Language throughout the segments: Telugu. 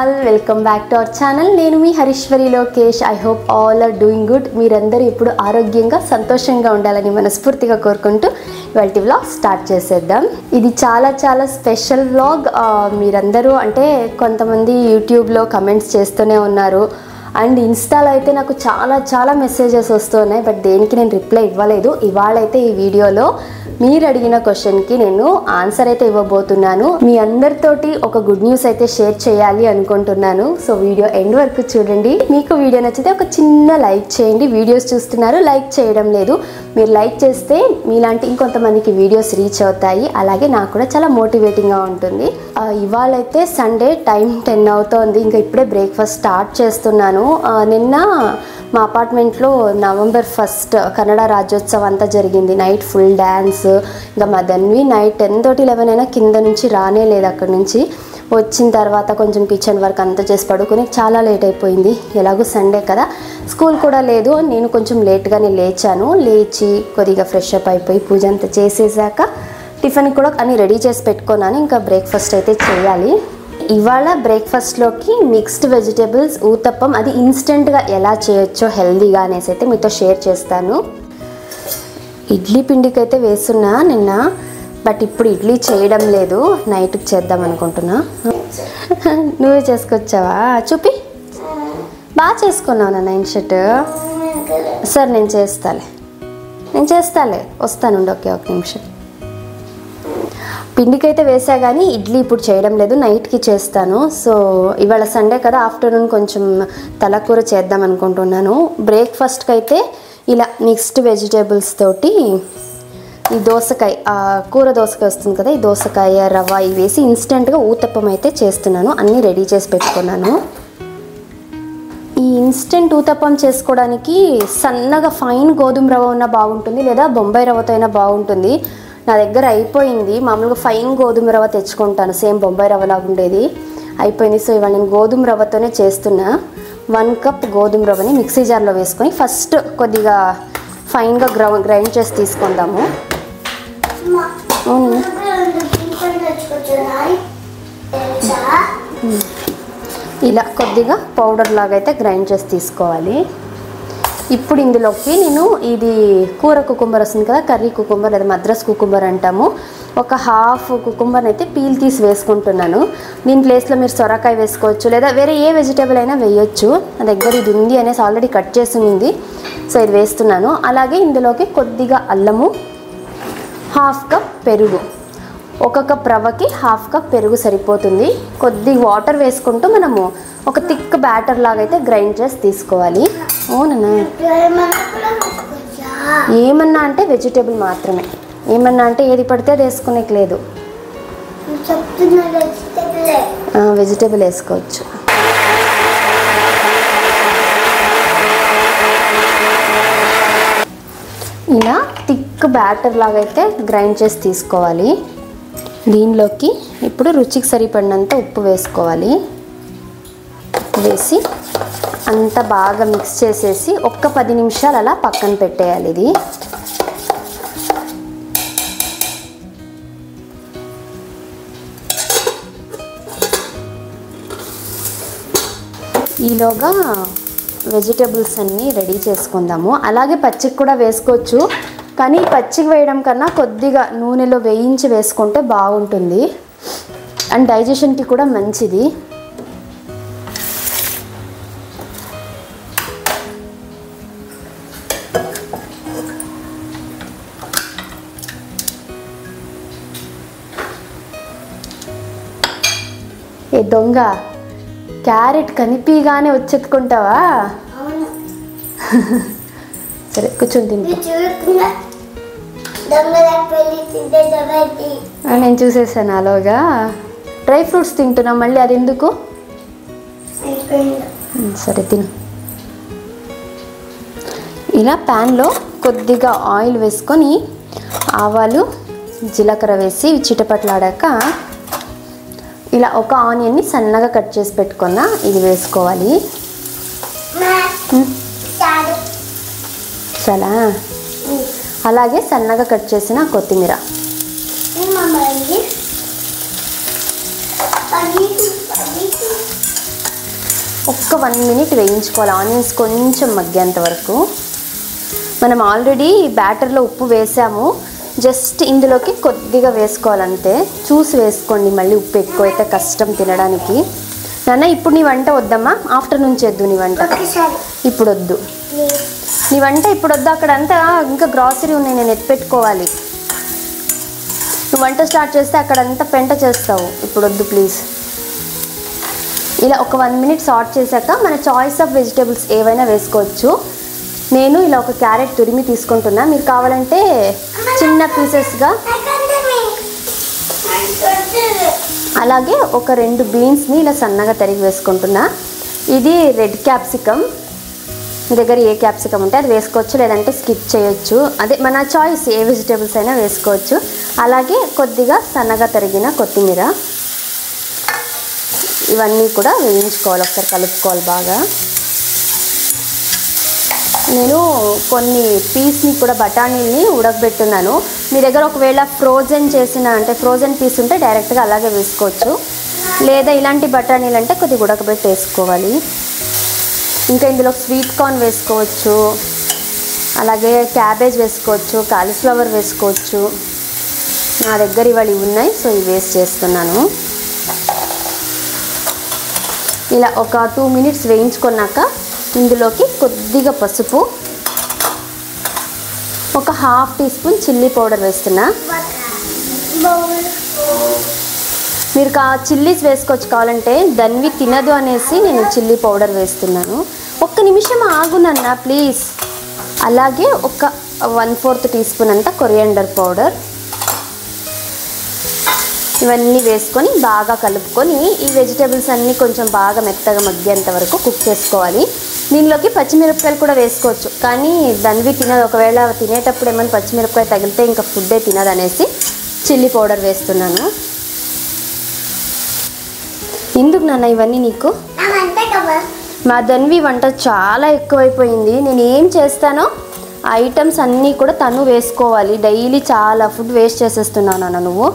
All welcome back to our channel. నేను మీ Harishwari Lokesh. I hope all are doing good. మీరందరూ ఇప్పుడు ఆరోగ్యంగా సంతోషంగా ఉండాలని మనస్ఫూర్తిగా కోరుకుంటూ ఇవాళ వ్లాగ్ స్టార్ట్ చేసేద్దాం. ఇది చాలా స్పెషల్ వ్లాగ్. మీరందరూ అంటే కొంతమంది యూట్యూబ్లో కమెంట్స్ చేస్తూనే ఉన్నారు అండ్ ఇన్స్టాలో అయితే నాకు చాలా మెసేజెస్ వస్తున్నాయి. బట్ దేనికి నేను రిప్లై ఇవ్వలేదు. ఇవాళైతే ఈ వీడియోలో మీరు అడిగిన క్వశ్చన్కి నేను ఆన్సర్ అయితే ఇవ్వబోతున్నాను. మీ అందరితోటి ఒక గుడ్ న్యూస్ అయితే షేర్ చేయాలి అనుకుంటున్నాను. సో వీడియో ఎండ్ వరకు చూడండి. మీకు వీడియో నచ్చితే ఒక చిన్న లైక్ చేయండి. వీడియోస్ చూస్తున్నారు, లైక్ చేయడం లేదు. మీరు లైక్ చేస్తే మీలాంటి ఇంకొంతమందికి వీడియోస్ రీచ్ అవుతాయి. అలాగే నాకు కూడా చాలా మోటివేటింగ్గా ఉంటుంది. ఇవాళైతే సండే, టైం 10 అవుతోంది. ఇంకా ఇప్పుడే బ్రేక్ఫాస్ట్ స్టార్ట్ చేస్తున్నాను. నిన్న మా అపార్ట్మెంట్లో November 1 కన్నడ రాజ్యోత్సవం అంతా జరిగింది. Night full dance. ఇంకా మా ధన్వి నైట్ 10-11 అయినా కింద నుంచి రానే లేదు. అక్కడి నుంచి వచ్చిన తర్వాత కొంచెం కిచెన్ వర్క్ అంతా చేసి పడుకుని చాలా లేట్ అయిపోయింది. ఎలాగో సండే కదా, స్కూల్ కూడా లేదు. నేను కొంచెం లేట్గానే లేచాను. లేచి కొద్దిగా ఫ్రెష్ అప్ అయిపోయి పూజ అంతా చేసేసాక టిఫిన్ కూడా అన్నీ రెడీ చేసి పెట్టుకున్నాను. ఇంకా బ్రేక్ఫాస్ట్ అయితే చేయాలి. ఇవాళ బ్రేక్ఫాస్ట్లోకి మిక్స్డ్ వెజిటేబుల్స్ ఊతప్పం, అది ఇన్స్టెంట్గా ఎలా చేయొచ్చో హెల్దీగా అనేసి అయితే మీతో షేర్ చేస్తాను. ఇడ్లీ పిండికి అయితే వేస్తున్నా నిన్న, బట్ ఇప్పుడు ఇడ్లీ చేయడం లేదు. నైట్కి చేద్దాం అనుకుంటున్నా. నువ్వే చేసుకొచ్చావా? చూపి. బాగా చేసుకున్నావు నాన్న ఇన్షర్ట్. సరే నేను చేస్తాలే వస్తానుండి. ఒక నిమిషం. పిండికైతే వేసా కానీ ఇడ్లీ ఇప్పుడు చేయడం లేదు, నైట్కి చేస్తాను. సో ఇవాళ సండే కదా, ఆఫ్టర్నూన్ కొంచెం తలకూర చేద్దాం అనుకుంటున్నాను. బ్రేక్ఫాస్ట్కి అయితే ఇలా మిక్స్డ్ వెజిటేబుల్స్ తోటి ఈ దోసకాయ, కూర దోసకాయ వస్తుంది కదా, ఈ దోసకాయ రవ్వ ఇవి వేసి ఇన్స్టెంట్గా ఊతప్పం అయితే చేస్తున్నాను. అన్నీ రెడీ చేసి పెట్టుకున్నాను. ఈ ఇన్స్టెంట్ ఊతప్పం చేసుకోవడానికి సన్నగా ఫైన్ గోధుమ రవ్వ ఉన్నా బాగుంటుంది, లేదా బొంబాయి రవ్వతో అయినా బాగుంటుంది. నా దగ్గర అయిపోయింది. మామూలుగా ఫైన్ గోధుమ రవ్వ తెచ్చుకుంటాను, సేమ్ బొంబాయి రవ్వలాగా ఉండేది. అయిపోయింది. సో ఇవాళ నేను గోధుమ రవ్వతోనే చేస్తున్నా. 1 కప్ గోధుమ రవ్వని మిక్సీ జార్లో వేసుకొని ఫస్ట్ కొద్దిగా ఫైన్గా గ్రైండ్ చేసి తీసుకుందాము. ఇలా కొద్దిగా పౌడర్ లాగా అయితే గ్రైండ్ చేసి తీసుకోవాలి. ఇప్పుడు ఇందులోకి నేను ఇది కూర కుకుంబర్ వస్తుంది కదా, కర్రీ కుకుంబర్ లేదా మద్రాస్ కుకుంబర్ అంటాము, ఒక హాఫ్ కుకుంబర్ని అయితే పీల్ తీసి వేసుకుంటున్నాను. దీని ప్లేస్లో మీరు సొరకాయ వేసుకోవచ్చు, లేదా వేరే ఏ వెజిటేబుల్ అయినా వేయొచ్చు. నా దగ్గర ఇది ఉంది అనేసి ఆల్రెడీ కట్ చేసి ఉంది. సో ఇది వేస్తున్నాను. అలాగే ఇందులోకి కొద్దిగా అల్లము, 1/2 కప్ పెరుగు. 1 కప్ రవ్వకి 1/2 కప్ పెరుగు సరిపోతుంది. కొద్ది వాటర్ వేసుకుంటూ మనము ఒక థిక్ బ్యాటర్ లాగా అయితే గ్రైండ్ చేసి తీసుకోవాలి. అవునన్నా? ఏమన్నా అంటే వెజిటేబుల్ మాత్రమే. ఏమన్నా అంటే ఏది పడితే అది వేసుకునేకి లేదు. వెజిటేబుల్ వేసుకోవచ్చు. ఇలా థిక్ బ్యాటర్ లాగా అయితే గ్రైండ్ చేసి తీసుకోవాలి. దీనిలోకి ఇప్పుడు రుచికి సరిపడినంత ఉప్పు వేసుకోవాలి. వేసి అంతా బాగా మిక్స్ చేసేసి ఒక్క 10 నిమిషాలు అలా పక్కన పెట్టేయాలి. ఇది ఈలోగా వెజిటేబుల్స్ అన్నీ రెడీ చేసుకుందాము. అలాగే పచ్చికి కూడా వేసుకోవచ్చు, కానీ పచ్చికి వేయడం కన్నా కొద్దిగా నూనెలో వేయించి వేసుకుంటే బాగుంటుంది అండ్ డైజెషన్కి కూడా మంచిది. ఏ దొంగ, క్యారెట్ కనిపిగానే వచ్చెత్తుకుంటావా? సరే కూర్చొని తింటా. నేను చూసేసాను అలాగా. డ్రై ఫ్రూట్స్ తింటున్నా, మళ్ళీ అది ఎందుకు? సరే తిను. ఇలా ప్యాన్లో కొద్దిగా ఆయిల్ వేసుకొని ఆవాలు, జీలకర్ర వేసి చిటపట్లాడాక ఇలా ఒక ఆనియన్ని సన్నగా కట్ చేసి పెట్టుకున్న ఇది వేసుకోవాలి. చాలా అలాగే సన్నగా కట్ చేసిన కొత్తిమీర, ఒక్క 1 మినిట్ వేయించుకోవాలి, ఆనియన్స్ కొంచెం మగ్గేంత వరకు. మనం ఆల్రెడీ బ్యాటర్లో ఉప్పు వేసాము, జస్ట్ ఇందులోకి కొద్దిగా వేసుకోవాలంతే. చూసి వేసుకోండి, మళ్ళీ ఉప్పు ఎక్కువైతే కష్టం తినడానికి. నాన్న ఇప్పుడు నీ వంట వద్దమ్మా, ఆఫ్టర్నూన్ చేద్దు నీ వంట, ఇప్పుడు వద్దు నీ వంట, ఇప్పుడు వద్దు. అక్కడంతా ఇంకా గ్రాసరీ ఉన్నాయి, నేను ఎత్తిపెట్టుకోవాలి. నువ్వు వంట స్టార్ట్ చేస్తే అక్కడంతా పెంట చేస్తావు, ఇప్పుడు వద్దు ప్లీజ్. ఇలా ఒక 1 మినిట్ సాట్ చేశాక మన చాయిస్ ఆఫ్ వెజిటేబుల్స్ ఏవైనా వేసుకోవచ్చు. నేను ఇలా ఒక క్యారెట్ తురిమి తీసుకుంటున్నా, మీరు కావాలంటే చిన్న పీసెస్గా, అలాగే ఒక 2 బీన్స్ని ఇలా సన్నగా తరిగి వేసుకుంటున్నా. ఇది రెడ్ క్యాప్సికమ్, మీ దగ్గర ఏ క్యాప్సికమ్ ఉంటే అది వేసుకోవచ్చు, లేదంటే స్కిప్ చేయొచ్చు, అదే మన చాయిస్, ఏ వెజిటేబుల్స్ అయినా వేసుకోవచ్చు. అలాగే కొద్దిగా సన్నగా తరిగిన కొత్తిమీర, ఇవన్నీ కూడా వేయించుకోవాలి, ఒకసారి కలుపుకోవాలి బాగా. నేను కొన్ని పీస్ని కూడా బఠానీల్ని ఉడకబెట్టున్నాను. మీ దగ్గర ఒకవేళ ఫ్రోజన్ చేసిన అంటే ఫ్రోజన్ పీస్ ఉంటే డైరెక్ట్గా అలాగే వేసుకోవచ్చు, లేదా ఇలాంటి బఠానీలు అంటే కొద్దిగా ఉడకబెట్టి వేసుకోవాలి. ఇంకా ఇందులో స్వీట్ కార్న్ వేసుకోవచ్చు, అలాగే క్యాబేజ్ వేసుకోవచ్చు, కాలీఫ్లవర్ వేసుకోవచ్చు. నా దగ్గర ఇవాళ ఇవి ఉన్నాయి, సో ఇవి వేస్ట్ చేస్తున్నాను. ఇలా ఒక 2 మినిట్స్ వేయించుకున్నాక ఇందులోకి కొద్దిగా పసుపు, ఒక 1/2 టీ స్పూన్ చిల్లీ పౌడర్ వేస్తున్నా. మీరు చిల్లీస్ వేసుకోవచ్చు కావాలంటే, ధన్వి తినదు అనేసి నేను చిల్లీ పౌడర్ వేస్తున్నాను. ఒక్క నిమిషం ఆగునన్నా ప్లీజ్. అలాగే ఒక 1/4 టీ స్పూన్ అంతా కొరియాండర్ పౌడర్, ఇవన్నీ వేసుకొని బాగా కలుపుకొని ఈ వెజిటేబుల్స్ అన్నీ కొంచెం బాగా మెత్తగా మగ్గేంత వరకు కుక్ చేసుకోవాలి. దీనిలోకి పచ్చిమిరపకాయలు కూడా వేసుకోవచ్చు, కానీ ధన్వి తినదు, ఒకవేళ తినేటప్పుడు ఏమైనా పచ్చిమిరపకాయ తగిలితే ఇంకా ఫుడ్డే తినదు అనేసి చిల్లీ పౌడర్ వేస్తున్నాను. ఎందుకు నాన్న ఇవన్నీ నీకు? మా ధన్వి వంట చాలా ఎక్కువైపోయింది, నేను ఏం చేస్తానో ఆ ఐటమ్స్ అన్నీ కూడా తను వేసుకోవాలి. డైలీ చాలా ఫుడ్ వేస్ట్ చేసేస్తున్నావు నాన్న నువ్వు.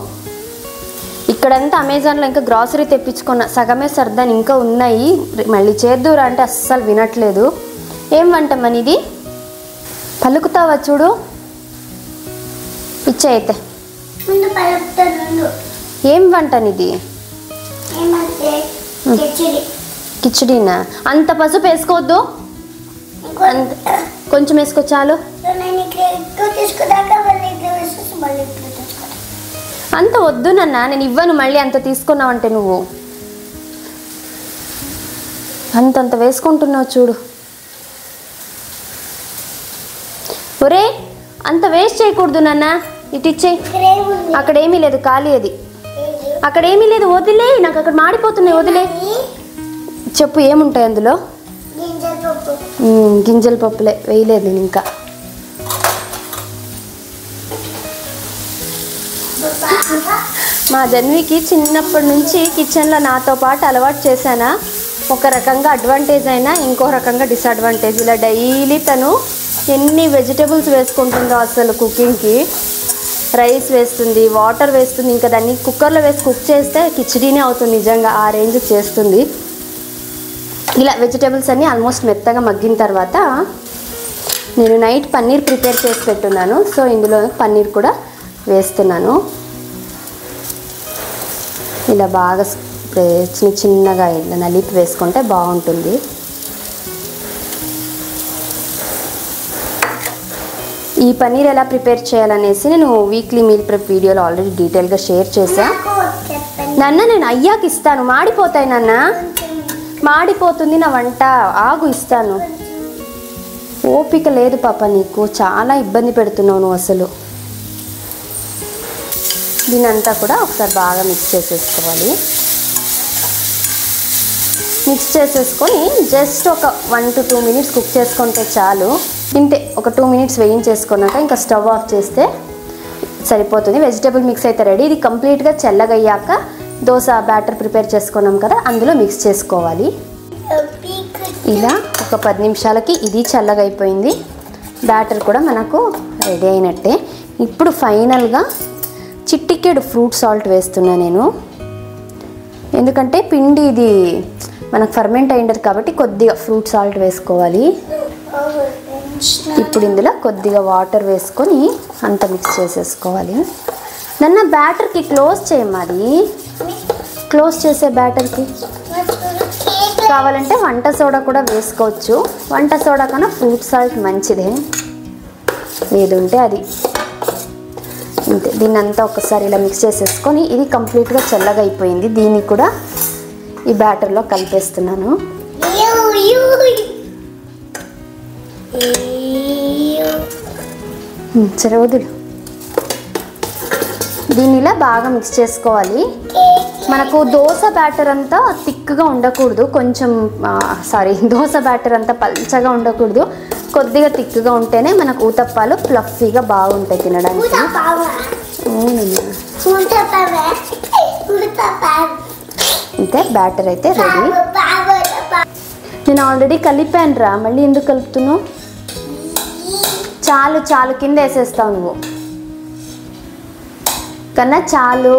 ఇక్కడంతా అమెజాన్లో ఇంకా గ్రాసరీ తెప్పించుకున్న, సగమే సర్దాని ఇంకా ఉన్నాయి, మళ్ళీ చేద్దురా అంటే అస్సలు వినట్లేదు. ఏం వంట మనీది? పలుకుతావా చూడు, ఇచ్చే అయితే. ఏం వంట నీది? కిచడీనా? అంత పసుపు వేసుకోవద్దు, కొంచెం వేసుకో చాలు. అంత వద్దు నాన్న, నేను ఇవ్వను మళ్ళీ అంత తీసుకున్నావంటే. నువ్వు అంతంత వేసుకుంటున్నావు చూడు. ఒరే అంత వేస్ట్ చేయకూడదు నాన్న, ఇటు ఇచ్చేయి. అక్కడేమీ లేదు, ఖాళీ అది, అక్కడేమీ లేదు, వదిలే. నాకు అక్కడ మాడిపోతున్నాయి, వదిలే. చెప్పు ఏముంటాయి అందులో? గింజల పప్పులే, వేయలేదు నేను ఇంకా. మా ధన్వికి చిన్నప్పటి నుంచి కిచెన్లో నాతో పాటు అలవాటు చేశానా, ఒక రకంగా అడ్వాంటేజ్ అయినా ఇంకో రకంగా డిసడ్వాంటేజ్. ఇలా డైలీ తను ఎన్ని వెజిటేబుల్స్ వేసుకుంటుందో అసలు కుకింగ్కి. రైస్ వేస్తుంది, వాటర్ వేస్తుంది, ఇంకా దాన్ని కుక్కర్లో వేసి కుక్ చేస్తే కిచడీనే అవుతుంది, నిజంగా ఆ రేంజ్ చేస్తుంది. ఇలా వెజిటేబుల్స్ అన్నీ ఆల్మోస్ట్ మెత్తగా మగ్గిన తర్వాత నేను నైట్ పన్నీర్ ప్రిపేర్ చేసి పెట్టున్నాను, సో ఇందులో పన్నీర్ కూడా వేస్తున్నాను. ఇలా బాగా చిన్నగా ఇలా నలిపి వేసుకుంటే బాగుంటుంది. ఈ పన్నీర్ ఎలా ప్రిపేర్ చేయాలనేసి నేను వీక్లీ మీల్ ప్రెప్ వీడియోలో ఆల్రెడీ డీటెయిల్గా షేర్ చేశా. నాన్న నేను అయ్యాక ఇస్తాను, మాడిపోతాయి నాన్న, మాడిపోతుంది నా వంట, ఆగు ఇస్తాను. ఓపిక లేదు పాప నీకు, చాలా ఇబ్బంది పెడుతున్నావు నువ్వు అసలు. దీనంతా కూడా ఒకసారి బాగా మిక్స్ చేసేసుకోవాలి. మిక్స్ చేసేసుకొని జస్ట్ ఒక 1 to 2 మినిట్స్ కుక్ చేసుకుంటే చాలు. ఇంతే, ఒక 2 మినిట్స్ వేయించేసుకున్నాక ఇంకా స్టవ్ ఆఫ్ చేస్తే సరిపోతుంది. వెజిటేబుల్ మిక్స్ అయితే రెడీ. ఇది కంప్లీట్గా చల్లగయ్యాక దోశ బ్యాటర్ ప్రిపేర్ చేసుకున్నాం కదా, అందులో మిక్స్ చేసుకోవాలి. ఇలా ఒక 10 నిమిషాలకి ఇది చల్లగా అయిపోయింది, బ్యాటర్ కూడా మనకు రెడీ అయినట్టే. ఇప్పుడు ఫైనల్గా చిటికెడు ఫ్రూట్ సాల్ట్ వేస్తున్నా నేను, ఎందుకంటే పిండి ఇది మనకు ఫర్మెంట్ అయ్యిండదు కాబట్టి కొద్దిగా ఫ్రూట్ సాల్ట్ వేసుకోవాలి. ఇప్పుడు ఇందులో కొద్దిగా వాటర్ వేసుకొని అంత మిక్స్ చేసేసుకోవాలి. నన్న బ్యాటర్కి క్లోజ్ చేయమది, క్లోజ్ చేసే బ్యాటర్కి కావాలంటే వంట సోడా కూడా వేసుకోవచ్చు. వంట సోడా కన్నా ఫ్రూట్ సాల్ట్ మంచిదే, ఏది ఉంటే అది. అంతే, దీన్ని అంతా ఒకసారి ఇలా మిక్స్ చేసేసుకొని ఇది కంప్లీట్గా చల్లగా అయిపోయింది. దీన్ని కూడా ఈ బ్యాటర్లో కలిపేస్తున్నాను. సరే వదులు. దీన్ని ఇలా బాగా మిక్స్ చేసుకోవాలి. మనకు దోశ బ్యాటర్ అంతా థిక్గా ఉండకూడదు, కొంచెం దోశ బ్యాటర్ అంతా పల్చగా ఉండకూడదు, కొద్దిగా థిక్గా ఉంటేనే మనకు ఊతప్పాలు ఫ్లఫీగా బాగుంటాయి తినడానికి. అంతే, బ్యాటర్ అయితే రెడీ. నేను ఆల్రెడీ కలిపాను రా, మళ్ళీ ఎందుకు కలుపుతున్నావు? చాలు చాలు, కింద వేసేస్తావు నువ్వు కన్నా, చాలు.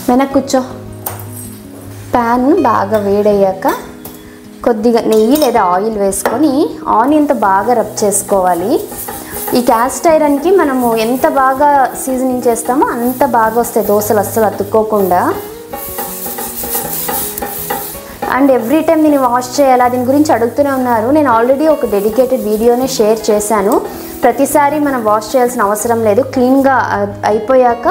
వెనక్కి కూర్చో. ప్యాన్ బాగా వేడయ్యాక కొద్దిగా నెయ్యి లేదా ఆయిల్ వేసుకొని ఆనియన్తో బాగా రబ్ చేసుకోవాలి. ఈ క్యాస్ట్ ఐరన్కి మనము ఎంత బాగా సీజనింగ్ చేస్తామో అంత బాగా వస్తాయి దోశలు, అస్సలు అతుక్కోకుండా. అండ్ ఎవ్రీ టైం దీన్ని వాష్ చేయాలా, దీని గురించి అడుగుతూనే ఉన్నారు. నేను ఆల్రెడీ ఒక డెడికేటెడ్ వీడియోనే షేర్ చేశాను. ప్రతిసారి మనం వాష్ చేయాల్సిన అవసరం లేదు. క్లీన్గా అయిపోయాక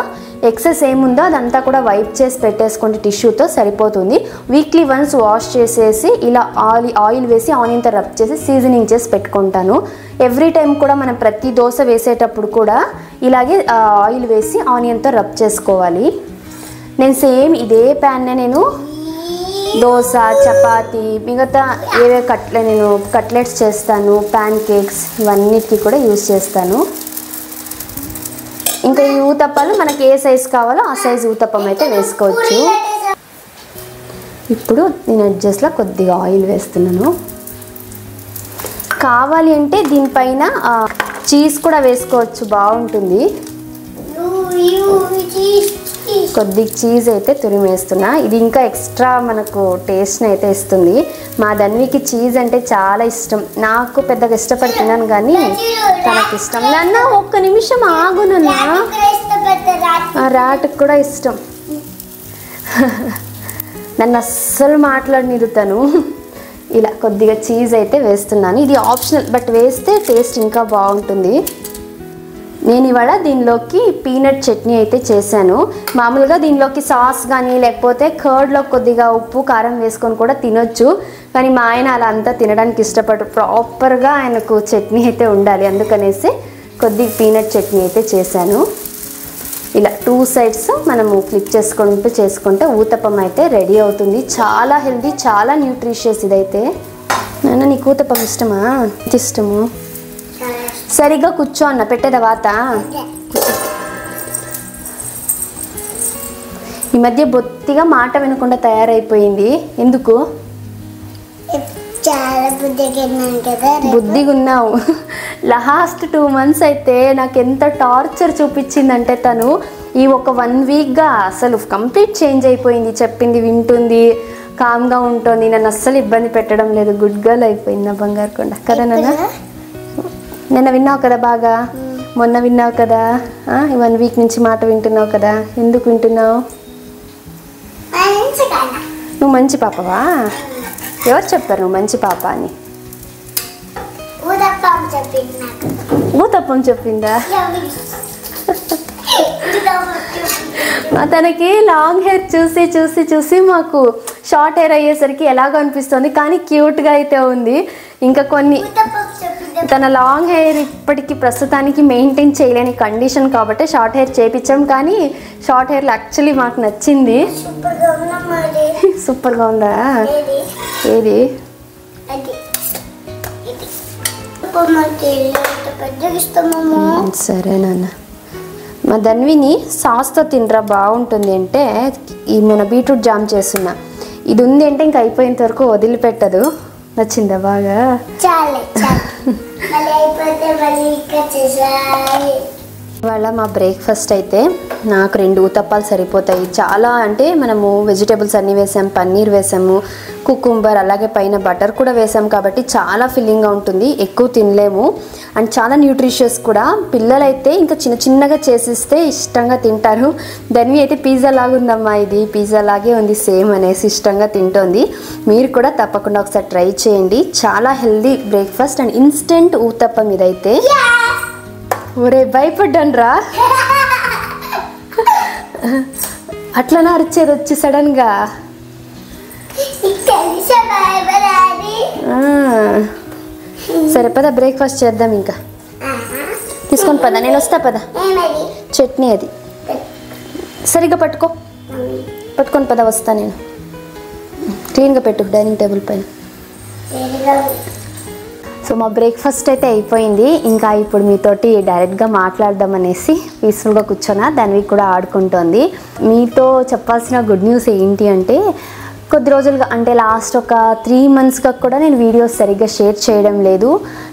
ఎక్సెస్ ఏముందో అదంతా కూడా వైప్ చేసి పెట్టేసుకోండి, టిష్యూతో సరిపోతుంది. వీక్లీ వన్స్ వాష్ చేసేసి ఇలా ఆయిల్ వేసి ఆనియన్తో రబ్ చేసి సీజనింగ్ చేసి పెట్టుకుంటాను. ఎవ్రీ టైం కూడా మనం ప్రతి దోశ వేసేటప్పుడు కూడా ఇలాగే ఆయిల్ వేసి ఆనియన్తో రబ్ చేసుకోవాలి. నేను సేమ్ ఇదే ప్యాన్నే నేను దోశ, చపాతి, మిగతా ఏవే నేను కట్లెట్స్ చేస్తాను, ప్యాన్ కేక్స్, ఇవన్నిటికీ కూడా యూజ్ చేస్తాను. ఇంకా ఈ ఊతప్పాలు మనకి ఏ సైజు కావాలో ఆ సైజు ఊతప్పం అయితే వేసుకోవచ్చు. ఇప్పుడు నేను అడ్జస్ట్లో కొద్దిగా ఆయిల్ వేస్తున్నాను. కావాలి అంటే దీనిపైన చీజ్ కూడా వేసుకోవచ్చు, బాగుంటుంది. కొద్దిగా చీజ్ అయితే తురిమేస్తున్నా, ఇది ఇంకా ఎక్స్ట్రా మనకు టేస్ట్ని అయితే ఇస్తుంది. మా ధన్వికి చీజ్ అంటే చాలా ఇష్టం, నాకు పెద్దగా ఇష్టపడి తిన్నాను కానీ తనకి ఇష్టం. నాన్న ఒక్క నిమిషం ఆగు నాన్న, రాటుకు కూడా ఇష్టం. నన్ను అస్సలు మాట్లాడనిరుతాను. ఇలా కొద్దిగా చీజ్ అయితే వేస్తున్నాను, ఇది ఆప్షనల్, బట్ వేస్తే టేస్ట్ ఇంకా బాగుంటుంది. నేను ఇవాళ దీనిలోకి పీనట్ చట్నీ అయితే చేశాను. మామూలుగా దీనిలోకి సాస్ కానీ లేకపోతే కర్డ్లో కొద్దిగా ఉప్పు కారం వేసుకొని కూడా తినొచ్చు, కానీ మా ఆయన అలా అంతా తినడానికి ఇష్టపడు, ప్రాపర్గా ఆయనకు చట్నీ అయితే ఉండాలి, అందుకనేసి కొద్దిగా పీనట్ చట్నీ అయితే చేశాను. ఇలా 2 సైడ్స్ మనము ఫ్లిప్ చేసుకుంటే ఊతప్పం అయితే రెడీ అవుతుంది. చాలా హెల్దీ, చాలా న్యూట్రిషియస్ ఇదైతే. నాన్న నీకు ఊతప్పం ఇష్టమా? ఇష్టము. సరిగ్గా కూర్చో అన్న, పెట్టే తర్వాత. ఈ మధ్య బొత్తిగా మాట వినకుండా తయారైపోయింది, ఎందుకు? బుద్ధిగా ఉన్నావు. లాస్ట్ 2 months అయితే నాకు ఎంత టార్చర్ చూపించిందంటే తను ఈ ఒక 1 weekగా అసలు కంప్లీట్ చేంజ్ అయిపోయింది. చెప్పింది వింటుంది, కామ్గా ఉంటుంది, నన్ను అస్సలు ఇబ్బంది పెట్టడం లేదు. గుడ్ గర్ల్ అయిపోయింది నా బంగారు కొండ కదా నాన్న. నిన్న విన్నావు కదా బాగా, మొన్న విన్నావు కదా, 1 week నుంచి మాట వింటున్నావు కదా. ఎందుకు వింటున్నావు? నువ్వు మంచి పాపవా? ఎవరు చెప్పారు నువ్వు మంచి పాప అని? ఊతప్పం చెప్పిందా? తనకి లాంగ్ హెయిర్ చూసి చూసి చూసి మాకు షార్ట్ హెయిర్ అయ్యేసరికి ఎలాగో అనిపిస్తుంది, కానీ క్యూట్గా అయితే ఉంది. ఇంకా కొన్ని తన లాంగ్ హెయిర్ ఇప్పటికి ప్రస్తుతానికి మెయింటైన్ చేయలేని కండిషన్ కాబట్టి షార్ట్ హెయిర్ చేయించాం, కానీ షార్ట్ హెయిర్ యాక్చువల్లీ మాకు నచ్చింది. సూపర్గా ఉందా? ఏది? సరే నాన్న. మా ధన్విని సాస్తో తినరా బాగుంటుంది అంటే ఈ మన బీట్రూట్ జామ్ చేస్తున్నా, ఇది ఉంది అంటే ఇంక అయిపోయేంత వరకు వదిలిపెట్టదు. నచ్చిందా బాగా? చాలా ఇవాళ మా బ్రేక్ఫాస్ట్ అయితే నాకు 2 ఊతప్పాలు సరిపోతాయి. చాలా అంటే మనము వెజిటేబుల్స్ అన్నీ వేసాం, పన్నీర్ వేసాము, కుకుంబర్, అలాగే పైన బటర్ కూడా వేసాం కాబట్టి చాలా ఫిల్లింగ్గా ఉంటుంది. ఎక్కువ తినలేము అండ్ చాలా న్యూట్రిషియస్ కూడా. పిల్లలైతే ఇంకా చిన్న చిన్నగా చేసిస్తే ఇష్టంగా తింటారు. దాన్ని అయితే పిజ్జా లాగా ఉందమ్మా, ఇది పిజ్జా లాగే ఉంది సేమ్ అనేసి ఇష్టంగా తింటోంది. మీరు కూడా తప్పకుండా ఒకసారి ట్రై చేయండి. చాలా healthy breakfast and instant uttapam ఇదైతే. ఒరే భయపడ్డాను రా, అట్లనే అరిచేది వచ్చి సడన్గా. సరే పద బ్రేక్ఫాస్ట్ చేద్దాం. ఇంకా తీసుకొని పద, నేను వస్తా పద. చట్నీ అది సరిగ్గా పట్టుకొని పద, వస్తా నేను. క్లీన్గా పెట్టు డైనింగ్ టేబుల్ పైన. సో మా బ్రేక్ఫాస్ట్ అయితే అయిపోయింది. ఇంకా ఇప్పుడు మీతోటి డైరెక్ట్గా మాట్లాడదాం అనేసి పీస్ఫుల్గా కూర్చొని దాన్ని కూడా ఆడుకుంటోంది. మీతో చెప్పాల్సిన గుడ్ న్యూస్ ఏంటి అంటే, కొద్ది రోజులుగా అంటే లాస్ట్ ఒక 3 monthsగా కూడా నేను వీడియోస్ సరిగ్గా షేర్ చేయడం లేదు.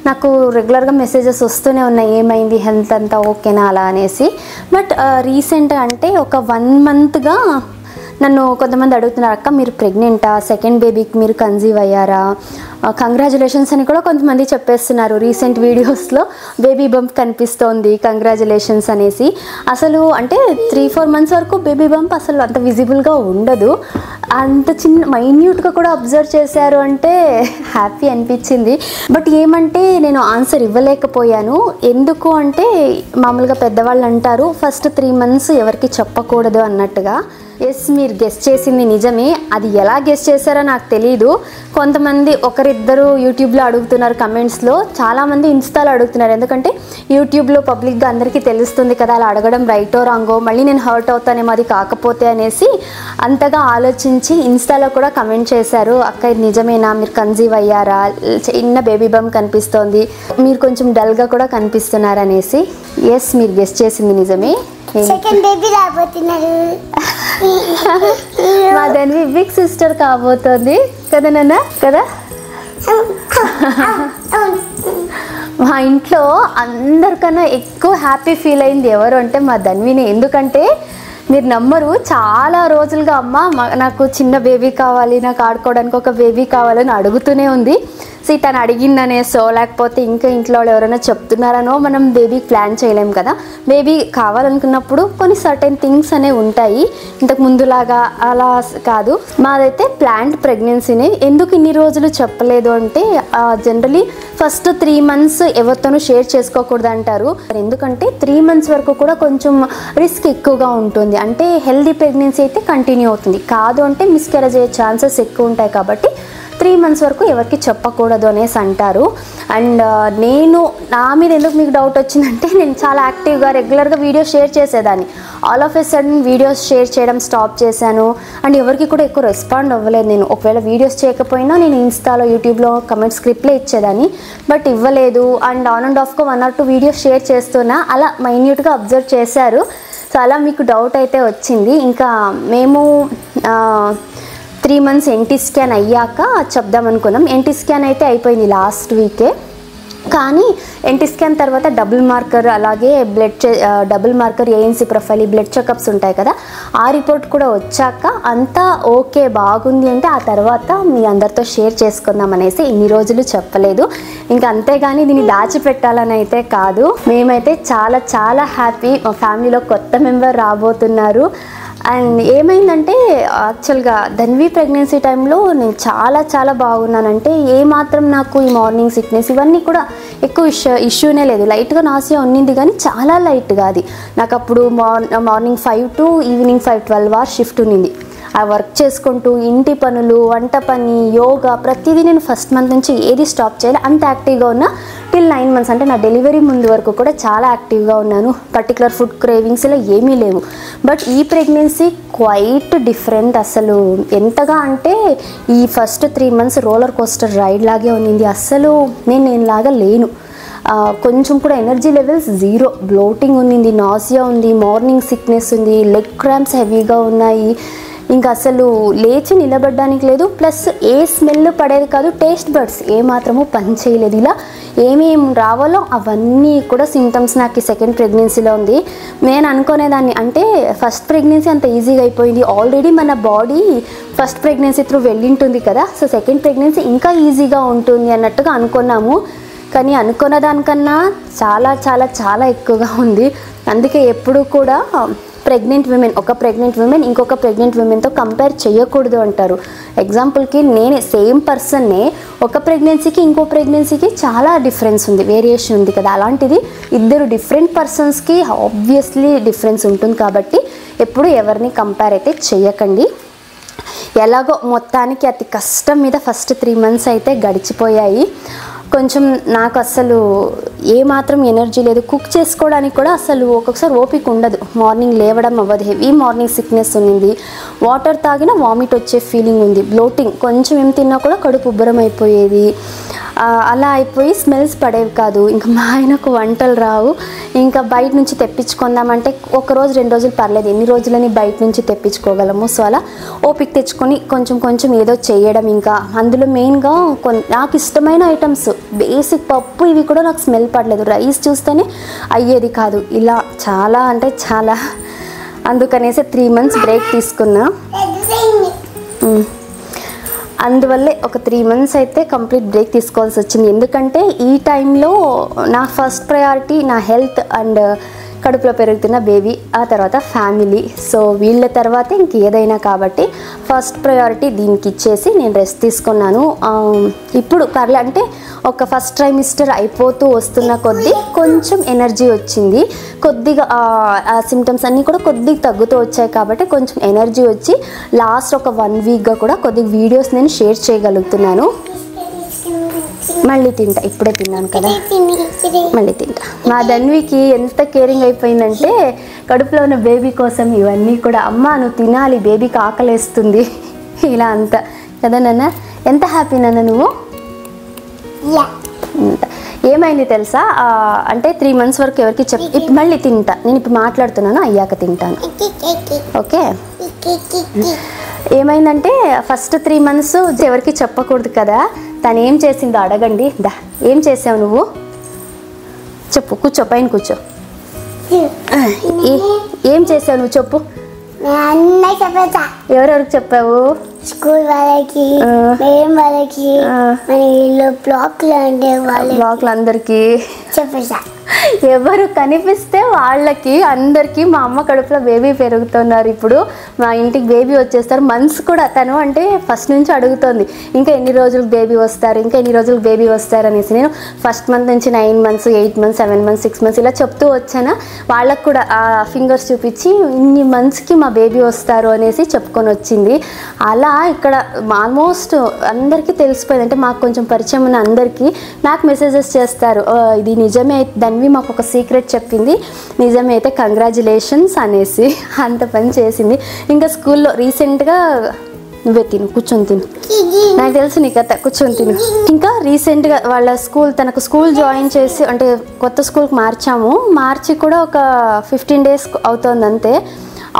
నాకు రెగ్యులర్గా మెసేజెస్ వస్తూనే ఉన్నాయి, ఏమైంది, హెల్త్ అంతా ఓకేనా అలా అనేసి. బట్ రీసెంట్గా అంటే ఒక 1 monthగా నన్ను కొంతమంది అడుగుతున్నారు, అక్క మీరు ప్రెగ్నెంటా, సెకండ్ బేబీకి మీరు కన్సీవ్ అయ్యారా, కంగ్రాచులేషన్స్ అని కూడా కొంతమంది చెప్పేస్తున్నారు. రీసెంట్ వీడియోస్లో బేబీ బంప్ కనిపిస్తోంది, కంగ్రాచులేషన్స్ అనేసి. అసలు అంటే 3-4 months వరకు బేబీ బంప్ అసలు అంత విజిబుల్గా ఉండదు. అంత చిన్న మైన్యూట్గా కూడా అబ్జర్వ్ చేశారు అంటే హ్యాపీ అనిపించింది. బట్ ఏమంటే నేను ఆన్సర్ ఇవ్వలేకపోయాను. ఎందుకు అంటే మామూలుగా పెద్దవాళ్ళు అంటారు ఫస్ట్ 3 months ఎవరికి చెప్పకూడదు అన్నట్టుగా. ఎస్, మీరు గెస్ట్ చేసింది నిజమే. అది ఎలా గెస్ట్ చేశారో నాకు తెలీదు. కొంతమంది ఒకరిద్దరు యూట్యూబ్లో అడుగుతున్నారు, కమెంట్స్లో. చాలామంది ఇన్స్టాలో అడుగుతున్నారు, ఎందుకంటే యూట్యూబ్లో పబ్లిక్గా అందరికీ తెలుస్తుంది కదా, అలా అడగడం రైటో రాంగో, మళ్ళీ నేను హర్ట్ అవుతానేమో అది కాకపోతే అనేసి అంతగా ఆలోచించి ఇన్స్టాలో కూడా కమెంట్ చేశారు, అక్క ఇది నిజమేనా, మీరు కన్సీవ్ అయ్యారా, చిన్న బేబీ బంప్ కనిపిస్తోంది, మీరు కొంచెం డల్గా కూడా కనిపిస్తున్నారు అనేసి. ఎస్, మీరు గెస్ట్ చేసింది నిజమే. సెకండ్ బేబీ రాబోతున్నారు. మా దాన్ని బిగ్ సిస్టర్ కాబోతోంది కదా నాన్న, కదా. మా ఇంట్లో అందరికన్నా ఎక్కువ హ్యాపీ ఫీల్ అయింది ఎవరు అంటే మా ధన్విని. ఎందుకంటే మీరు నమ్మరు, చాలా రోజులుగా అమ్మ నాకు చిన్న బేబీ కావాలి, నాకు ఆడుకోవడానికి ఒక బేబీ కావాలని అడుగుతూనే ఉంది. సో తను అడిగిందనేసో లేకపోతే ఇంకా ఇంట్లో వాళ్ళు ఎవరైనా చెప్తున్నారనో మనం బేబీకి ప్లాన్ చేయలేం కదా. బేబీ కావాలనుకున్నప్పుడు కొన్ని సర్టెన్ థింగ్స్ అనేవి ఉంటాయి, ఇంతకు ముందులాగా అలా కాదు. మాదైతే ప్లాన్డ్ ప్రెగ్నెన్సీని. ఎందుకు ఇన్ని రోజులు చెప్పలేదు అంటే జనరలీ ఫస్ట్ 3 months ఎవరితోనూ షేర్ చేసుకోకూడదు అంటారు. ఎందుకంటే 3 months వరకు కూడా కొంచెం రిస్క్ ఎక్కువగా ఉంటుంది. అంటే హెల్దీ ప్రెగ్నెన్సీ అయితే కంటిన్యూ అవుతుంది, కాదు అంటే మిస్క్యారేజ్ అయ్యే ఛాన్సెస్ ఎక్కువ ఉంటాయి. కాబట్టి 3 months వరకు ఎవరికి చెప్పకూడదు అనేసి అంటారు. అండ్ నేను నా మీద ఎందుకు మీకు డౌట్ వచ్చిందంటే, నేను చాలా యాక్టివ్గా రెగ్యులర్గా వీడియోస్ షేర్ చేసేదాన్ని. All of a sudden videos share చేయడం స్టాప్ చేశాను. అండ్ ఎవరికి కూడా ఎక్కువ రెస్పాండ్ అవ్వలేదు. నేను ఒకవేళ వీడియోస్ చేయకపోయినా నేను ఇన్స్టాలో యూట్యూబ్లో కమెంట్ స్క్రిప్ట్లే ఇచ్చేదాన్ని, బట్ ఇవ్వలేదు. అండ్ ఆన్ అండ్ ఆఫ్గా 1 or 2 వీడియోస్ షేర్ చేస్తున్నా, అలా మైన్యూట్గా అబ్జర్వ్ చేశారు. సో అలా మీకు డౌట్ అయితే వచ్చింది. ఇంకా మేము 3 months ఎన్టీ స్కాన్ అయ్యాక చెప్దాం అనుకున్నాం. ఎన్టీ స్కాన్ అయితే అయిపోయింది లాస్ట్ వీకే. కానీ ఎన్టీ స్కాన్ తర్వాత డబుల్ మార్కర్, అలాగే double marker, ANC profile, blood checkups ఉంటాయి కదా, ఆ రిపోర్ట్ కూడా వచ్చాక అంతా ఓకే బాగుంది అంటే ఆ తర్వాత మీ అందరితో షేర్ చేసుకుందాం అనేసి ఇన్ని రోజులు చెప్పలేదు. ఇంకా అంతేగాని దీన్ని దాచిపెట్టాలని అయితే కాదు. మేమైతే చాలా చాలా హ్యాపీ, మా ఫ్యామిలీలో కొత్త మెంబర్ రాబోతున్నారు. అండ్ ఏమైందంటే యాక్చువల్గా ధన్వి ప్రెగ్నెన్సీ టైంలో నేను చాలా చాలా బాగున్నానంటే, ఏమాత్రం నాకు ఈ మార్నింగ్ సిక్నెస్ ఇవన్నీ కూడా ఎక్కువ ఇష్యూనే లేదు. లైట్గా నాసియా ఉన్నింది కానీ చాలా లైట్గా. అది నాకు అప్పుడు morning 5 to evening 5, 12 hours shift ఉన్నింది. ఆ వర్క్ చేసుకుంటూ ఇంటి పనులు, వంట పని, యోగా, ప్రతిదీ నేను ఫస్ట్ మంత్ నుంచి ఏది స్టాప్ చేయాలి అంత యాక్టివ్గా ఉన్నా. టిల్ 9 months అంటే నా డెలివరీ ముందు వరకు కూడా చాలా యాక్టివ్గా ఉన్నాను. పర్టికులర్ ఫుడ్ క్రేవింగ్స్ ఇలా ఏమీ లేవు. బట్ ఈ ప్రెగ్నెన్సీ క్వైట్ డిఫరెంట్. అసలు ఎంతగా అంటే ఈ first 3 months roller coaster ride లాగే ఉన్నింది. అస్సలు నేనులాగా లేను. కొంచెం కూడా ఎనర్జీ లెవెల్స్ 0, బ్లోటింగ్ ఉన్నింది, నాసియా ఉంది, మార్నింగ్ సిక్నెస్ ఉంది, లెగ్ క్రాంప్స్ హెవీగా ఉన్నాయి. ఇంకా అసలు లేచి నిలబడడానికి లేదు. ప్లస్ ఏ స్మెల్ పడేది కాదు, టేస్ట్ బడ్స్ ఏమాత్రమూ పని చేయలేదు. ఇలా ఏమేమి రావాలో అవన్నీ కూడా సిమ్టమ్స్ నాకు ఈ సెకండ్ ప్రెగ్నెన్సీలో ఉంది. నేను అనుకునేదాన్ని అంటే ఫస్ట్ ప్రెగ్నెన్సీ అంత ఈజీగా అయిపోయింది, ఆల్రెడీ మన బాడీ ఫస్ట్ ప్రెగ్నెన్సీ త్రూ వెళ్ళింటుంది కదా, సో సెకండ్ ప్రెగ్నెన్సీ ఇంకా ఈజీగా ఉంటుంది అన్నట్టుగా అనుకున్నాము. కానీ అనుకున్న దానికన్నా చాలా చాలా చాలా ఎక్కువగా ఉంది. అందుకే ఎప్పుడు కూడా ప్రెగ్నెంట్ విమెన్, ఒక ప్రెగ్నెంట్ విమెన్ ఇంకొక ప్రెగ్నెంట్ విమెన్తో కంపేర్ చేయకూడదు అంటారు. ఎగ్జాంపుల్కి నేనే సేమ్ పర్సన్నే ఒక ప్రెగ్నెన్సీకి ఇంకో ప్రెగ్నెన్సీకి చాలా డిఫరెన్స్ ఉంది, వేరియేషన్ ఉంది కదా. అలాంటిది ఇద్దరు డిఫరెంట్ పర్సన్స్కి ఆబ్వియస్లీ డిఫరెన్స్ ఉంటుంది. కాబట్టి ఎప్పుడు ఎవరిని కంపేర్ అయితే చేయకండి. ఎలాగో మొత్తానికి అతి కష్టం మీద ఫస్ట్ 3 months అయితే గడిచిపోయాయి. కొంచెం నాకు అసలు ఏమాత్రం ఎనర్జీ లేదు, కుక్ చేసుకోవడానికి కూడా అసలు ఒక్కొక్కసారి ఓపిక ఉండదు, మార్నింగ్ లేవడం అవ్వదు, హెవీ మార్నింగ్ సిక్నెస్ ఉంది, వాటర్ తాగినా వామిట్ వచ్చే ఫీలింగ్ ఉంది, బ్లోటింగ్, కొంచెం ఏం తిన్నా కూడా కడుపు ఉబ్బరం అయిపోయేది, అలా అయిపోయి స్మెల్స్ పడేవి కాదు. ఇంకా మా ఆయనకు వంటలు రావు, ఇంకా బయట నుంచి తెప్పించుకుందామంటే ఒక రోజు 2 రోజులు పర్లేదు, ఎన్ని రోజులని బయట నుంచి తెప్పించుకోగలము. సో అలా ఓపిక తెచ్చుకొని కొంచెం కొంచెం ఏదో చేయడం. ఇంకా అందులో మెయిన్గా నాకు ఇష్టమైన ఐటమ్స్ బేసిక్ పప్పు ఇవి కూడా నాకు స్మెల్ పడలేదు, రైస్ చూస్తేనే అయ్యేది కాదు. ఇలా చాలా అంటే చాలా, అందుకనేసి 3 months బ్రేక్ తీసుకున్నా. అందువల్లే ఒక 3 months అయితే కంప్లీట్ బ్రేక్ తీసుకోవాల్సి వచ్చింది. ఎందుకంటే ఈ టైంలో నా ఫస్ట్ ప్రయారిటీ నా హెల్త్ అండ్ కడుపులో పెరుగుతున్న బేబీ, ఆ తర్వాత ఫ్యామిలీ. సో వీళ్ళ తర్వాత ఇంకేదైనా కాబట్టి ఫస్ట్ ప్రయారిటీ దీనికి ఇచ్చేసి నేను రెస్ట్ తీసుకున్నాను. ఇప్పుడు పర్లే, అంటే ఒక ఫస్ట్ ట్రైమిస్టర్ అయిపోతూ వస్తున్న కొద్దీ కొంచెం ఎనర్జీ వచ్చింది, కొద్దిగా ఆ సిమ్టమ్స్ అన్నీ కూడా కొద్దిగా తగ్గుతూ వచ్చాయి. కాబట్టి కొంచెం ఎనర్జీ వచ్చి లాస్ట్ ఒక 1 weekగా కూడా కొద్దిగా వీడియోస్ నేను షేర్ చేయగలుగుతున్నాను. మళ్ళీ తింటా, ఇప్పుడే తిన్నాను కదా, మళ్ళీ తింటా. మా ధన్వికి ఎంత కేరింగ్ అయిపోయిందంటే కడుపులో ఉన్న బేబీ కోసం ఇవన్నీ కూడా, అమ్మ నువ్వు తినాలి, బేబీకి ఆకలేస్తుంది, ఇలా అంతా కదా నాన్న. ఎంత హ్యాపీ నాన్న నువ్వు. ఏమైంది తెలుసా, అంటే 3 months వరకు ఎవరికి ఇప్పుడు మళ్ళీ తింటా, నేను ఇప్పుడు మాట్లాడుతున్నాను, అయ్యాక తింటాను, ఓకే. ఏమైందంటే ఫస్ట్ 3 months ఎవరికి చెప్పకూడదు కదా. తను ఏం చేసిందో అడగండి. దా, ఏం చేసావు నువ్వు చెప్పు, కూర్చో, పైన కూర్చో. ఏం చేసావు నువ్వు చెప్పు. ఎవరెవరికి చెప్పావు? స్కూల్ వాళ్ళకి, మేడం వాళ్ళకి, బ్లాక్లు అందరికి చెప్పేసా. ఎవరు కనిపిస్తే వాళ్ళకి అందరికీ మా అమ్మ కడుపులో బేబీ పెరుగుతున్నారు, ఇప్పుడు మా ఇంటికి బేబీ వచ్చేస్తారు. మంత్స్ కూడా తను అంటే ఫస్ట్ నుంచి అడుగుతోంది, ఇంకా ఎన్ని రోజులకు బేబీ వస్తారు, ఇంకా ఎన్ని రోజులకు బేబీ వస్తారు అనేసి. నేను ఫస్ట్ మంత్ నుంచి 9 months, 8 months, 7 months, 6 months ఇలా చెప్తూ వచ్చానా. వాళ్ళకు కూడా ఆ ఫింగర్స్ చూపించి ఇన్ని మంత్స్కి మా బేబీ వస్తారు అనేసి చెప్పుకొని వచ్చింది. అలా ఇక్కడ ఆల్మోస్ట్ అందరికీ తెలిసిపోయింది, అంటే మాకు కొంచెం పరిచయం ఉన్న అందరికీ నాకు మెసేజెస్ చేస్తారు, ఇది నిజమే, ధన్వి మాకు ఒక సీక్రెట్ చెప్పింది, నిజమే అయితే కంగ్రాచులేషన్స్ అనేసి అంత పని చేసింది. ఇంకా స్కూల్లో రీసెంట్గా నువ్వే తిను, కూర్చొని తిను, నాకు తెలుసు నీ కథ, కూర్చొని తిను. ఇంకా రీసెంట్గా వాళ్ళ తనకు స్కూల్ జాయిన్ చేసి, అంటే కొత్త స్కూల్కి మార్చి కూడా ఒక 15 days అవుతుంది అంతే.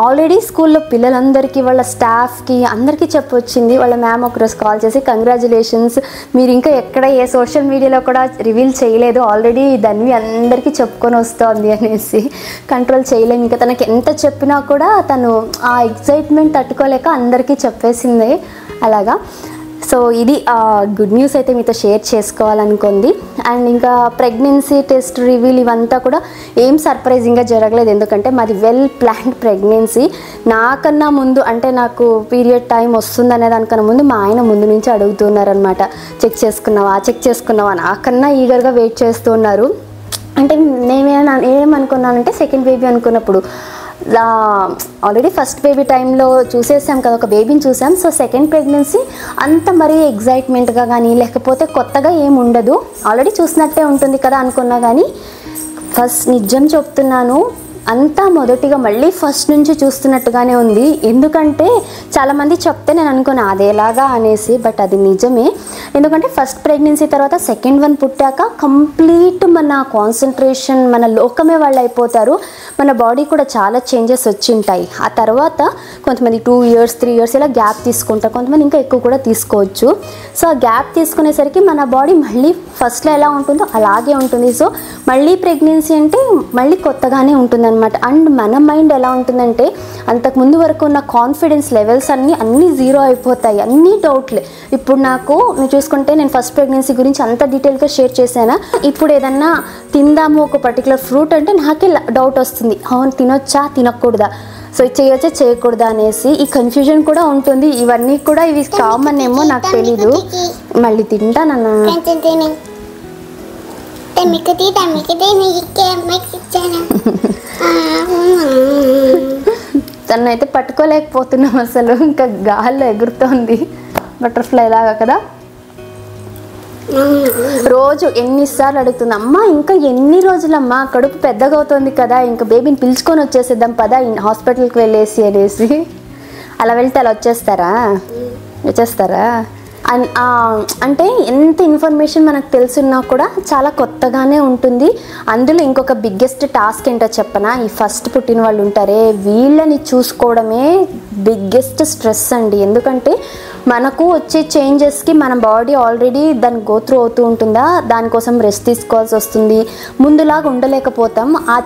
ఆల్రెడీ స్కూల్లో పిల్లలందరికీ, వాళ్ళ స్టాఫ్కి అందరికీ చెప్పొచ్చింది. వాళ్ళ మ్యామ్ ఒకరోజు కాల్ చేసి కంగ్రాచులేషన్స్, మీరు ఇంకా ఎక్కడ ఏ సోషల్ మీడియాలో కూడా రివీల్ చేయలేదు, ఆల్రెడీ ధన్వి అందరికీ చెప్పుకొని వస్తోంది అనేసి. కంట్రోల్ చేయలేము, ఇంకా తనకి ఎంత చెప్పినా కూడా తను ఆ ఎక్సైట్మెంట్ తట్టుకోలేక అందరికీ చెప్పేసింది అలాగా. సో ఇది గుడ్ న్యూస్ అయితే మీతో షేర్ చేసుకోవాలనుకుంది. అండ్ ఇంకా ప్రెగ్నెన్సీ టెస్ట్ రివీల్ ఇవంతా కూడా ఏం సర్ప్రైజింగ్గా జరగలేదు, ఎందుకంటే మాది వెల్ ప్లాన్డ్ ప్రెగ్నెన్సీ. నాకన్నా ముందు, అంటే నాకు పీరియడ్ టైం వస్తుందనే దానికన్నా ముందు మా ఆయన ముందు నుంచి అడుగుతున్నారనమాట, చెక్ చేసుకున్నావా, నాకన్నా ఈగర్గా వెయిట్ చేస్తున్నారు. అంటే ఏమనుకున్నానంటే సెకండ్ బేబీ అనుకున్నప్పుడు ఆల్రెడీ ఫస్ట్ బేబీ టైంలో చూసేసాం కదా, ఒక బేబీని చూసాం. సో సెకండ్ ప్రెగ్నెన్సీ అంత మరీ ఎగ్జైట్మెంట్గా కానీ లేకపోతే కొత్తగా ఏమి ఉండదు, ఆల్రెడీ చూసినట్టే ఉంటుంది కదా అనుకున్నా. కానీ ఫస్ట్ నిజం చెప్తున్నాను, అంతా మొదటిగా మళ్ళీ ఫస్ట్ నుంచి చూస్తున్నట్టుగానే ఉంది. ఎందుకంటే చాలామంది చెప్తే నేను అనుకున్నా అదేలాగా అనేసి, బట్ అది నిజమే. ఎందుకంటే ఫస్ట్ ప్రెగ్నెన్సీ తర్వాత సెకండ్ వన్ పుట్టాక కంప్లీట్ మన కాన్సన్ట్రేషన్, మన లోకమే వాళ్ళు అయిపోతారు. మన బాడీ కూడా చాలా చేంజెస్ వచ్చింటాయి. ఆ తర్వాత కొంతమంది 2 years 3 years ఇలా గ్యాప్ తీసుకుంటారు, కొంతమంది ఇంకా ఎక్కువ కూడా తీసుకోవచ్చు. సో ఆ గ్యాప్ తీసుకునేసరికి మన బాడీ మళ్ళీ ఫస్ట్లో ఎలా ఉంటుందో అలాగే ఉంటుంది. సో మళ్ళీ ప్రెగ్నెన్సీ అంటే మళ్ళీ కొత్తగానే ఉంటుందన్నమాట. అండ్ మన మైండ్ ఎలా ఉంటుందంటే అంతకుముందు వరకు ఉన్న కాన్ఫిడెన్స్ లెవెల్స్ అన్నీ జీరో అయిపోతాయి, అన్నీ డౌట్లే. ఇప్పుడు నేను చూసుకుంటే నేను ఫస్ట్ ప్రెగ్నెన్సీ గురించి అంత డీటెయిల్గా షేర్ చేశాను. ఇప్పుడు ఏదన్నా తిందాము ఒక పర్టికులర్ ఫ్రూట్ అంటే నాకే డౌట్ వస్తుంది, అవును తినొచ్చా తినకూడదా, సో చేయొచ్చా చేయకూడదా అనేసి ఈ కన్ఫ్యూజన్ కూడా ఉంటుంది. ఇవన్నీ కూడా ఇవి కామన్ ఏమో నాకు తెలీదు. మళ్ళీ తింటానన్నా తనైతే పట్టుకోలేకపోతున్నాం అసలు, ఇంకా గాల్లో ఎగురుతోంది బటర్ఫ్లై లాగా కదా. రోజు ఎన్నిసార్లు అడుగుతుంది, అమ్మ ఇంకా ఎన్ని రోజులమ్మా, కడుపు పెద్దగా అవుతుంది కదా, ఇంకా బేబీని పిలుచుకొని వచ్చేసేద్దాం పదా హాస్పిటల్కి వెళ్ళేసి అనేసి. అలా వెళ్తే అలా వచ్చేస్తారా అంటే ఎంత ఇన్ఫర్మేషన్ మనకు తెలుసున్నా కూడా చాలా కొత్తగానే ఉంటుంది. అందులో ఇంకొక బిగ్గెస్ట్ టాస్క్ ఏంటో చెప్పనా, ఈ ఫస్ట్ పుట్టిన వాళ్ళు ఉంటారే వీళ్ళని చూసుకోవడమే బిగ్గెస్ట్ స్ట్రెస్ అండి. ఎందుకంటే మనకు వచ్చే చేంజెస్కి మన బాడీ ఆల్రెడీ దాన్ని గో త్రూ అవుతూ ఉంటుందా, దానికోసం రెస్ట్ తీసుకోవాల్సి వస్తుంది, ముందులాగా ఉండలేకపోతాం. ఆ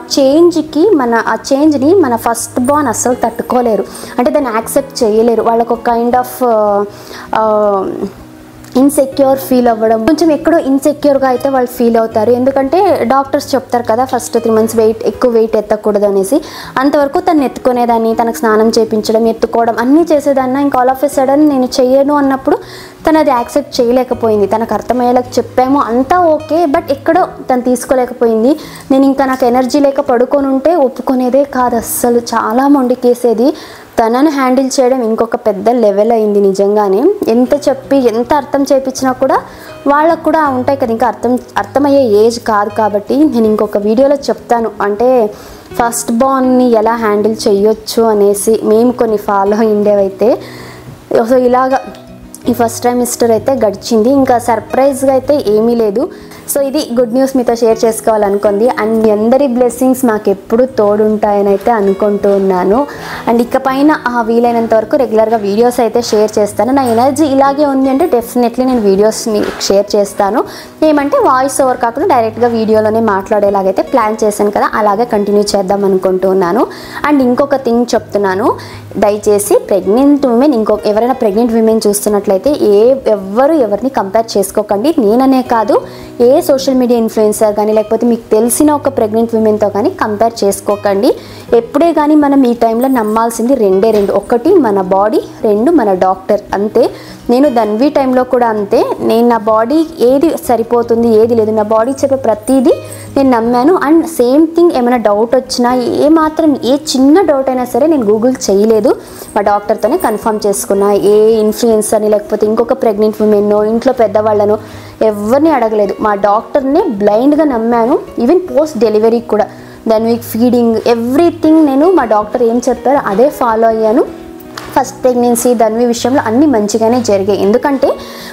చేంజ్ని మన ఫస్ట్ బార్న్ అస్సలు తట్టుకోలేరు, అంటే దాన్ని యాక్సెప్ట్ చేయలేరు. వాళ్ళకు ఒక కైండ్ ఆఫ్ ఇన్సెక్యూర్ ఫీల్ అవ్వడం, కొంచెం ఎక్కడో ఇన్సెక్యూర్గా అయితే వాళ్ళు ఫీల్ అవుతారు. ఎందుకంటే డాక్టర్స్ చెప్తారు కదా ఫస్ట్ 3 months ఎక్కువ వెయిట్ ఎత్తకూడదు అనేసి. అంతవరకు తను ఎత్తుకునేదాన్ని, తనకు స్నానం చేయించడం, ఎత్తుకోవడం అన్నీ చేసేదాన్ని. ఇంకా ఆల్ ఆఫ్ ఎ సడన్ నేను చేయను అన్నప్పుడు తను అది యాక్సెప్ట్ చేయలేకపోయింది. తనకు అర్థమయ్యేలాగా చెప్పాము అంతా ఓకే, బట్ ఎక్కడో తను తీసుకోలేకపోయింది. నేను ఇంకా నాకు ఎనర్జీ లేక పడుకొని ఉంటే ఒప్పుకునేదే కాదు అస్సలు, చాలా మొండికేసేది. తనను హ్యాండిల్ చేయడం ఇంకొక పెద్ద లెవెల్ అయింది నిజంగానే. ఎంత చెప్పి ఎంత అర్థం చేయించినా కూడా వాళ్ళకు కూడా ఉంటాయి కదా, ఇంకా అర్థమయ్యే ఏజ్ కాదు. కాబట్టి నేను ఇంకొక వీడియోలో చెప్తాను, అంటే ఫస్ట్ బార్న్ని ఎలా హ్యాండిల్ చేయొచ్చు అనేసి. మేము కొన్ని ఫాలో అయ్యేవైతే సో ఇలాగా ఈ ఫస్ట్ ట్రైమిస్టర్ అయితే గడిచింది. ఇంకా సర్ప్రైజ్గా అయితే ఏమీ లేదు. సో ఇది గుడ్ న్యూస్ మీతో షేర్ చేసుకోవాలనుకుంది. అండ్ మీ అందరి బ్లెస్సింగ్స్ మాకు ఎప్పుడు తోడుంటాయని అయితే అనుకుంటూ ఉన్నాను. అండ్ ఇకపైన వీలైనంత వరకు రెగ్యులర్గా వీడియోస్ అయితే షేర్ చేస్తాను. నా ఎనర్జీ ఇలాగే ఉంది అంటే డెఫినెట్లీ నేను వీడియోస్ని షేర్ చేస్తాను. ఏమంటే వాయిస్ ఓవర్ కాకుండా డైరెక్ట్గా వీడియోలోనే మాట్లాడేలాగైతే ప్లాన్ చేశాను కదా, అలాగే కంటిన్యూ చేద్దాం అనుకుంటూ ఉన్నాను. అండ్ ఇంకొక థింగ్ చెప్తున్నాను, దయచేసి ప్రెగ్నెంట్ ఉమెన్ ఎవరైనా ప్రెగ్నెంట్ విమెన్ చూస్తున్నట్లయితే ఎవరిని కంపేర్ చేసుకోకండి. నేననే కాదు, ఏ సోషల్ మీడియా ఇన్ఫ్లుయెన్సర్ కానీ లేకపోతే మీకు తెలిసిన ఒక ప్రెగ్నెంట్ విమెన్తో కానీ కంపేర్ చేసుకోకండి. ఎప్పుడే కానీ మనం ఈ టైంలో నమ్మాల్సింది రెండు, ఒకటి మన బాడీ, 2 మన డాక్టర్. అంతే. నేను ధన్వి టైంలో కూడా అంతే, నేను నా బాడీ ఏది సరిపోతుంది ఏది లేదు, నా బాడీ చెప్పే ప్రతిదీ నేను నమ్మాను. అండ్ సేమ్ థింగ్ ఏమైనా డౌట్ వచ్చినా ఏ చిన్న డౌట్ అయినా సరే నేను గూగుల్ చేయలేదు, మా డాక్టర్తోనే కన్ఫర్మ్ చేసుకున్నా. ఏ ఇన్ఫ్లుయెన్సర్ని లేకపోతే ఇంకొక ప్రెగ్నెంట్ ఉమెన్నో ఇంట్లో పెద్దవాళ్ళను ఎవరిని అడగలేదు, మా డాక్టర్నే బ్లైండ్గా నమ్మాను. ఈవెన్ పోస్ట్ డెలివరీ కూడా దాని వీక్ ఫీడింగ్ ఎవ్రీథింగ్ నేను మా డాక్టర్ ఏం చెప్పారో అదే ఫాలో అయ్యాను. ఫస్ట్ ప్రెగ్నెన్సీ ధన్వి విషయంలో అన్నీ మంచిగానే జరిగాయి. ఎందుకంటే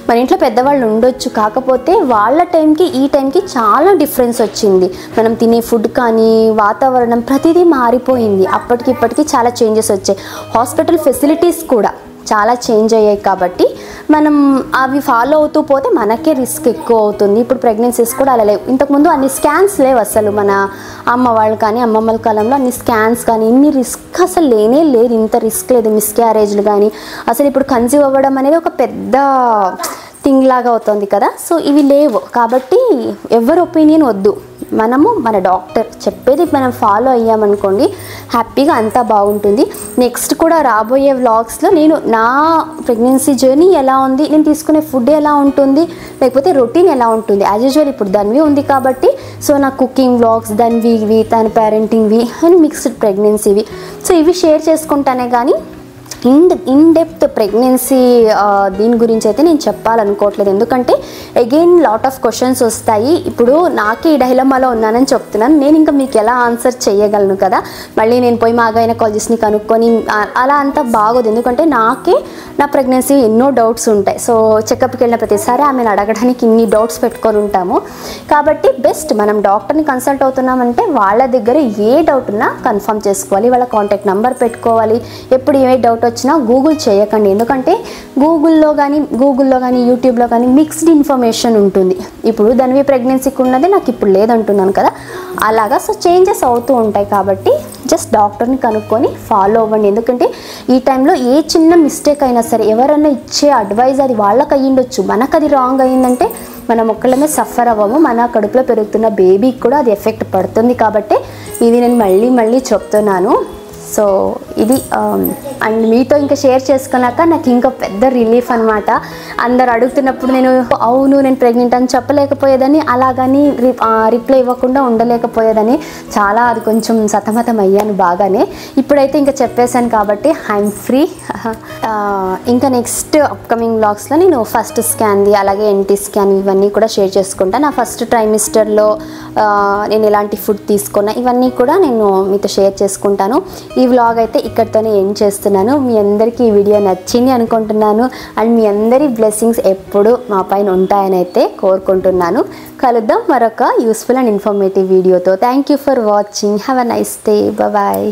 మన ఇంట్లో పెద్దవాళ్ళు ఉండొచ్చు, కాకపోతే వాళ్ళ టైంకి ఈ టైంకి చాలా డిఫరెన్స్ వచ్చింది. మనం తినే ఫుడ్ కానీ వాతావరణం ప్రతిదీ మారిపోయింది. అప్పటికి ఇప్పటికీ చాలా చేంజెస్ వచ్చాయి. హాస్పిటల్ ఫెసిలిటీస్ కూడా చాలా చేంజ్ అయ్యాయి. కాబట్టి మనం అవి ఫాలో అవుతూ పోతే మనకే రిస్క్ ఎక్కువ అవుతుంది. ఇప్పుడు ప్రెగ్నెన్సీస్ కూడా అలా లేవు. ఇంతకుముందు అన్ని స్కాన్స్ లేవు అసలు. మన అమ్మ వాళ్ళు కానీ అమ్మమ్మల కాలంలో అన్ని స్కాన్స్ కానీ ఇన్ని రిస్క్ అసలు లేదు. ఇంత రిస్క్ లేదు. మిస్క్యారేజ్లు కానీ అసలు ఇప్పుడు కన్సీవ్ అవ్వడం అనేది ఒక పెద్ద థింగ్ లాగా అవుతుంది కదా. సో ఇవి లేవు. కాబట్టి ఎవరి ఒపీనియన్ వద్దు, మనము మన డాక్టర్ చెప్పేది మనం ఫాలో అయ్యామనుకోండి, హ్యాపీగా అంతా బాగుంటుంది. నెక్స్ట్ కూడా రాబోయే వ్లాగ్స్లో నేను నా ప్రెగ్నెన్సీ జర్నీ ఎలా ఉంది, నేను తీసుకునే ఫుడ్ ఎలా ఉంటుంది, లేకపోతే రొటీన్ ఎలా ఉంటుంది. యాజ్ యూజువల్ ఇప్పుడు ధన్వి ఉంది కాబట్టి సో నా కుకింగ్ వ్లాగ్స్, ధన్వివి, తన పేరెంటింగ్వి అండ్ మిక్స్డ్ ప్రెగ్నెన్సీవి, సో ఇవి షేర్ చేసుకుంటానే కానీ ఇన్ డెప్త్ ప్రెగ్నెన్సీ దీని గురించి అయితే నేను చెప్పాలనుకోవట్లేదు. ఎందుకంటే అగైన్ లాట్ ఆఫ్ క్వశ్చన్స్ వస్తాయి. ఇప్పుడు నాకే ఈ డైలమాలో ఉన్నానని చెప్తున్నాను, నేను ఇంకా మీకు ఎలా ఆన్సర్ చేయగలను కదా. మళ్ళీ నేను పోయి మా గైనకాలజిస్ట్ని కనుక్కొని అలా అంతా బాగోదు. ఎందుకంటే నాకే నా ప్రెగ్నెన్సీ ఎన్నో డౌట్స్ ఉంటాయి. సో చెకప్కి వెళ్ళిన ప్రతిసారి ఆమెను అడగడానికి ఇన్ని డౌట్స్ పెట్టుకొని ఉంటాము. కాబట్టి బెస్ట్ మనం డాక్టర్ని కన్సల్ట్ అవుతున్నామంటే వాళ్ళ దగ్గర ఏ డౌట్ ఉన్నా కన్ఫర్మ్ చేసుకోవాలి, వాళ్ళ కాంటాక్ట్ నెంబర్ పెట్టుకోవాలి. ఎప్పుడు ఏ డౌట్ వచ్చినా గూగుల్ చేయకండి. ఎందుకంటే గూగుల్లో కానీ యూట్యూబ్లో కానీ మిక్స్డ్ ఇన్ఫర్మేషన్ ఉంటుంది. ఇప్పుడు దానివి ప్రెగ్నెన్సీకి ఉన్నది నాకు ఇప్పుడు లేదంటున్నాను కదా, అలాగా. సో చేంజెస్ అవుతూ ఉంటాయి కాబట్టి జస్ట్ డాక్టర్ని కనుక్కొని ఫాలో అవ్వండి. ఎందుకంటే ఈ టైంలో ఏ చిన్న మిస్టేక్ అయినా సరే ఎవరైనా ఇచ్చే అడ్వైజ్ అది వాళ్ళకి అయ్యిండొచ్చు, మనకు అది రాంగ్ అయ్యిందంటే మనం ఒక్కళ్ళమే సఫర్ అవ్వము, మన కడుపులో పెరుగుతున్న బేబీకి కూడా అది ఎఫెక్ట్ పడుతుంది. కాబట్టి ఇది నేను మళ్ళీ చెప్తున్నాను. సో ఇది అండ్ మీతో ఇంకా షేర్ చేసుకున్నాక నాకు ఇంకా పెద్ద రిలీఫ్ అనమాట. అందరు అడుగుతున్నప్పుడు నేను ప్రెగ్నెంట్ అని చెప్పలేకపోయేదని, అలాగని రిప్లై ఇవ్వకుండా ఉండలేకపోయేదని, చాలా అది కొంచెం సతమతం అయ్యాను బాగానే. ఇప్పుడైతే ఇంకా చెప్పేశాను కాబట్టి ఐఎమ్ ఫ్రీ. ఇంకా నెక్స్ట్ అప్కమింగ్ బ్లాగ్స్లో నేను ఫస్ట్ స్కాన్ది అలాగే ఎన్టీ స్కాన్ ఇవన్నీ కూడా షేర్ చేసుకుంటాను. నా ఫస్ట్ ట్రైమిస్టర్లో నేను ఎలాంటి ఫుడ్ తీసుకున్నా ఇవన్నీ కూడా నేను మీతో షేర్ చేసుకుంటాను. ఈ వ్లాగ్ అయితే ఇక్కడితోనే ఎండ్ చేస్తున్నాను. మీ అందరికీ ఈ వీడియో నచ్చింది అనుకుంటున్నాను. అండ్ మీ అందరి బ్లెస్సింగ్స్ ఎప్పుడు మా పైన ఉంటాయని అయితే కోరుకుంటున్నాను. కలుద్దాం మరొక యూస్ఫుల్ అండ్ ఇన్ఫర్మేటివ్ వీడియోతో. Thank you for watching. Have a nice day. Bye.